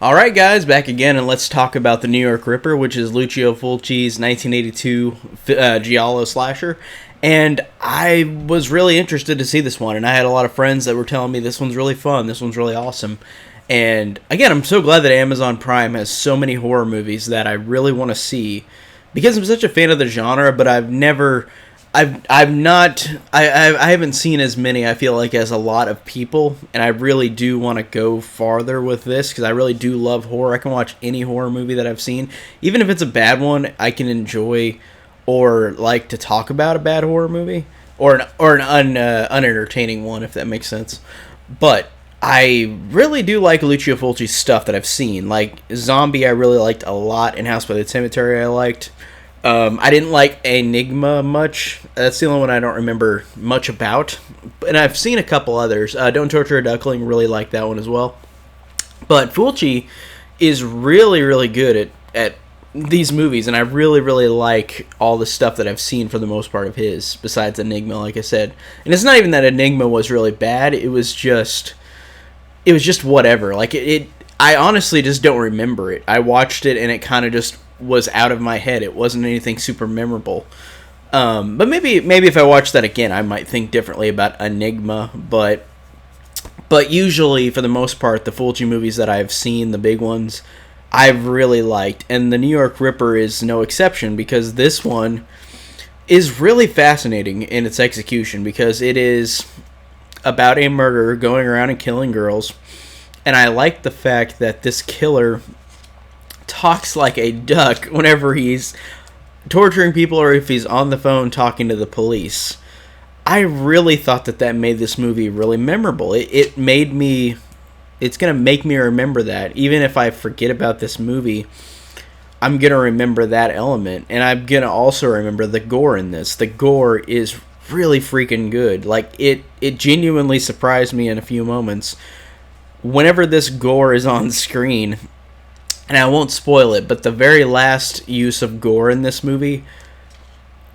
All right, guys, back again, and let's talk about the New York Ripper, which is Lucio Fulci's 1982 giallo slasher. And I was really interested to see this one, and I had a lot of friends that were telling me this one's really fun, this one's really awesome. And again, I'm so glad that Amazon Prime has so many horror movies that I really want to see because I'm such a fan of the genre, but I've not I haven't seen as many, I feel like, as a lot of people, and I really do want to go farther with this because I really do love horror. I can watch any horror movie that I've seen, even if it's a bad one. I can enjoy or like to talk about a bad horror movie or an unentertaining one, if that makes sense. But I really do like Lucio Fulci's stuff that I've seen. Like Zombie, I really liked a lot. In House by the Cemetery, I liked. I didn't like Enigma much. That's the only one I don't remember much about. And I've seen a couple others. Don't Torture a Duckling, really like that one as well. But Fulci is really, really good at these movies, and I really, really like all the stuff that I've seen for the most part of his, besides Enigma, like I said. And it's not even that Enigma was really bad. It was just whatever. Like, I honestly just don't remember it. I watched it, and it kind of just was out of my head. It wasn't anything super memorable. But maybe if I watched that again, I might think differently about Enigma. But usually, for the most part, the Fulci movies that I've seen, the big ones, I've really liked. And the New York Ripper is no exception, because this one is really fascinating in its execution, because it is about a murderer going around and killing girls. And I like the fact that this killer talks like a duck whenever he's torturing people or if he's on the phone talking to the police. I really thought that made this movie really memorable. It's going to make me remember that. Even if I forget about this movie, I'm going to remember that element. And I'm going to also remember the gore in this. The gore is really freaking good. Like, it genuinely surprised me in a few moments. Whenever this gore is on screen, and I won't spoil it, but the very last use of gore in this movie,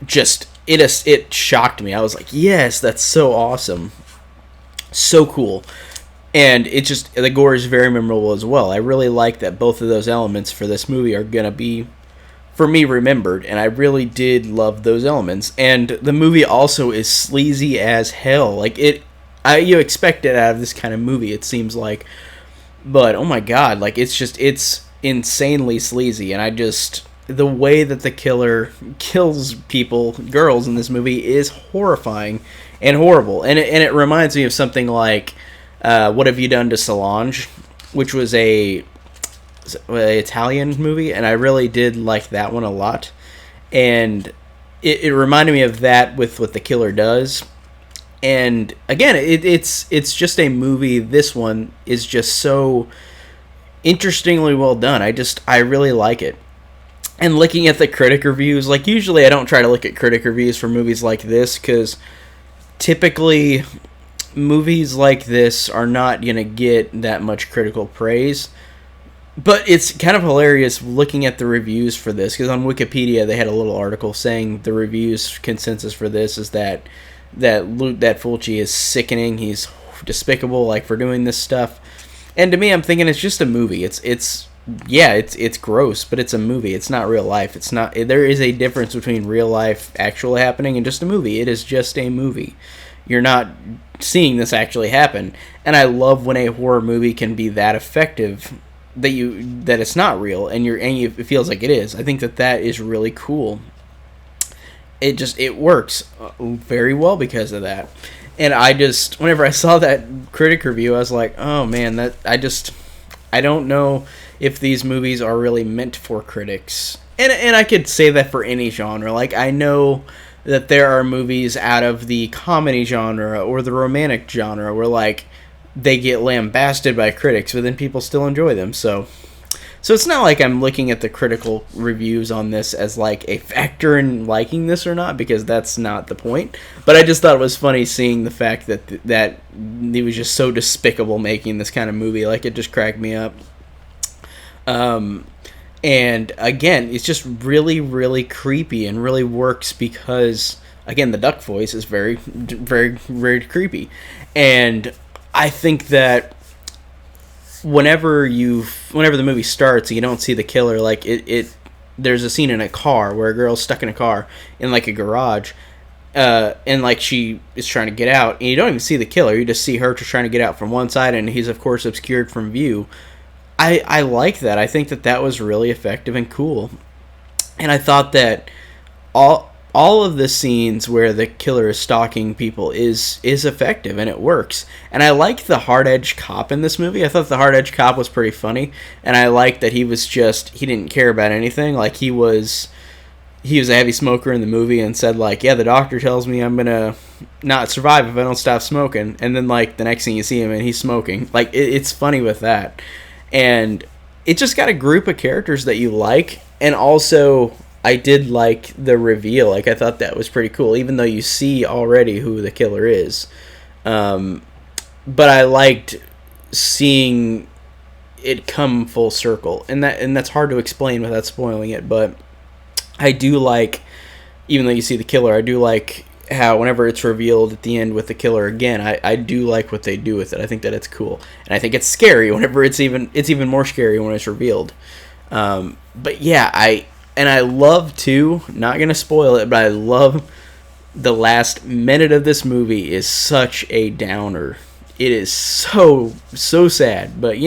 it shocked me. I was like, yes, that's so awesome. So cool. And the gore is very memorable as well. I really like that both of those elements for this movie are going to be, for me, remembered. And I really did love those elements. And the movie also is sleazy as hell. Like, you expect it out of this kind of movie, it seems like. But, oh my god, like, it's insanely sleazy. And the way that the killer kills girls in this movie, is horrifying and horrible. And it reminds me of something like What Have You Done to Solange, which was a Italian movie, and I really did like that one a lot. And it reminded me of that with what the killer does. And again, it's just a movie. This one is just so interestingly well done. I really like it. And looking at the critic reviews, like, usually I don't try to look at critic reviews for movies like this, because typically movies like this are not going to get that much critical praise. But it's kind of hilarious looking at the reviews for this, because on Wikipedia they had a little article saying the reviews consensus for this is that Fulci is sickening, he's despicable, like, for doing this stuff. And to me, I'm thinking it's just a movie. It's gross, but it's a movie. It's not real life. It's not. There is a difference between real life actually happening and just a movie. It is just a movie. You're not seeing this actually happen. And I love when a horror movie can be that effective that it's not real and it feels like it is. I think that is really cool. It works very well because of that. And whenever I saw that critic review, I was like, oh man, I don't know if these movies are really meant for critics. And I could say that for any genre. Like, I know that there are movies out of the comedy genre or the romantic genre where, like, they get lambasted by critics, but then people still enjoy them. So it's not like I'm looking at the critical reviews on this as, like, a factor in liking this or not, because that's not the point. But I just thought it was funny seeing the fact that he was just so despicable making this kind of movie. Like, it just cracked me up. And again, it's just really, really creepy and really works because, again, the duck voice is very, very, very creepy. And I think that whenever the movie starts, you don't see the killer. Like there's a scene in a car where a girl's stuck in a car in like a garage, and like she is trying to get out, and you don't even see the killer. You just see her just trying to get out from one side, and he's of course obscured from view. I like that. I think that was really effective and cool, and I thought that all of the scenes where the killer is stalking people is effective and it works. And I like the hard-edged cop in this movie. I thought the hard-edged cop was pretty funny, and I liked that he didn't care about anything. Like he was a heavy smoker in the movie and said like, yeah, the doctor tells me I'm gonna not survive if I don't stop smoking. And then like the next thing you see him and he's smoking. Like it's funny with that, and it just got a group of characters that you like. And also I did like the reveal. Like I thought that was pretty cool, even though you see already who the killer is. But I liked seeing it come full circle, and that's hard to explain without spoiling it. But I do like, even though you see the killer, I do like how whenever it's revealed at the end with the killer again, I do like what they do with it. I think that it's cool, and I think it's scary whenever it's even more scary when it's revealed. But yeah, I love too, not gonna spoil it, but I love the last minute of this movie is such a downer. It is so sad, but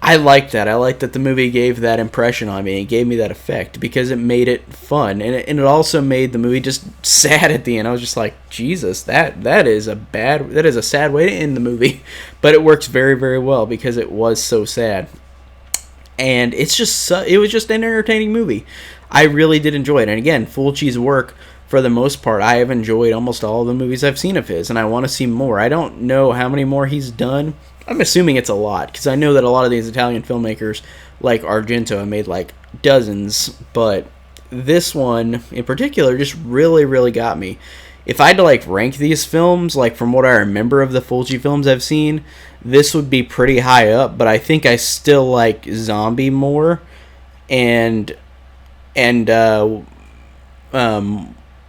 I like that. I like that the movie gave that impression on me. It gave me that effect because it made it fun, and it also made the movie just sad at the end. I was just like, Jesus, that is a sad way to end the movie, but it works very, very well because it was so sad, and it was just an entertaining movie. I really did enjoy it, and again, Fulci's work for the most part, I have enjoyed almost all of the movies I've seen of his, and I want to see more. I don't know how many more he's done. I'm assuming it's a lot, because I know that a lot of these Italian filmmakers, like Argento, have made like dozens, but this one in particular just really, really got me. If I had to like rank these films, like from what I remember of the Fulci films I've seen, this would be pretty high up, but I think I still like Zombie more, and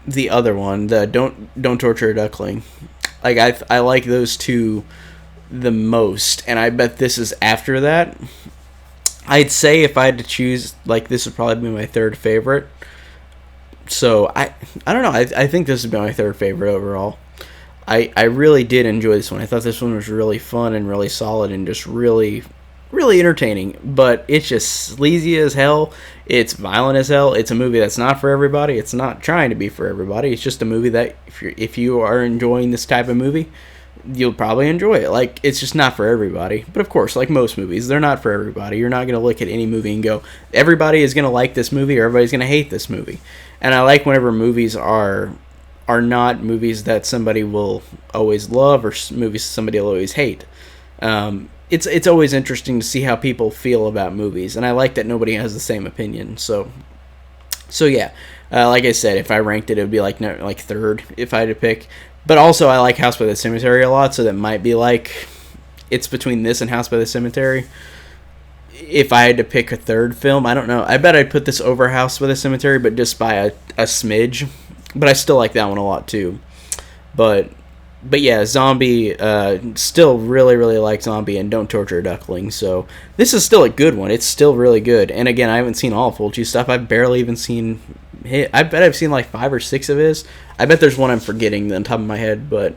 the other one, the Don't Torture a Duckling. Like I like those two the most, and I bet this is after that. I'd say if I had to choose, like, this would probably be my third favorite. So I don't know. I think this would be my third favorite overall. I really did enjoy this one. I thought this one was really fun and really solid and just really, really entertaining. But it's just sleazy as hell. It's violent as hell. It's a movie that's not for everybody. It's not trying to be for everybody. It's just a movie that if you are enjoying this type of movie, you'll probably enjoy it. Like, it's just not for everybody. But of course, like most movies, they're not for everybody. You're not going to look at any movie and go, everybody is going to like this movie or everybody's going to hate this movie. And I like whenever movies are not movies that somebody will always love or movies somebody will always hate. It's always interesting to see how people feel about movies, and I like that nobody has the same opinion. So yeah, like I said, if I ranked it, it would be like third if I had to pick. But also, I like House by the Cemetery a lot, so that might be like it's between this and House by the Cemetery. If I had to pick a third film, I don't know. I bet I'd put this over House by the Cemetery, but just by a smidge. But I still like that one a lot too. But yeah, Zombie, still really, really like Zombie and Don't Torture a Duckling. So this is still a good one. It's still really good. And again, I haven't seen all of Fulci stuff. I've barely even seen I bet I've seen like 5 or 6 of his. I bet there's one I'm forgetting on top of my head, but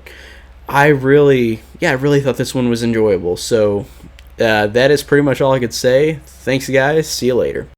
I really thought this one was enjoyable. So that is pretty much all I could say. Thanks, guys. See you later.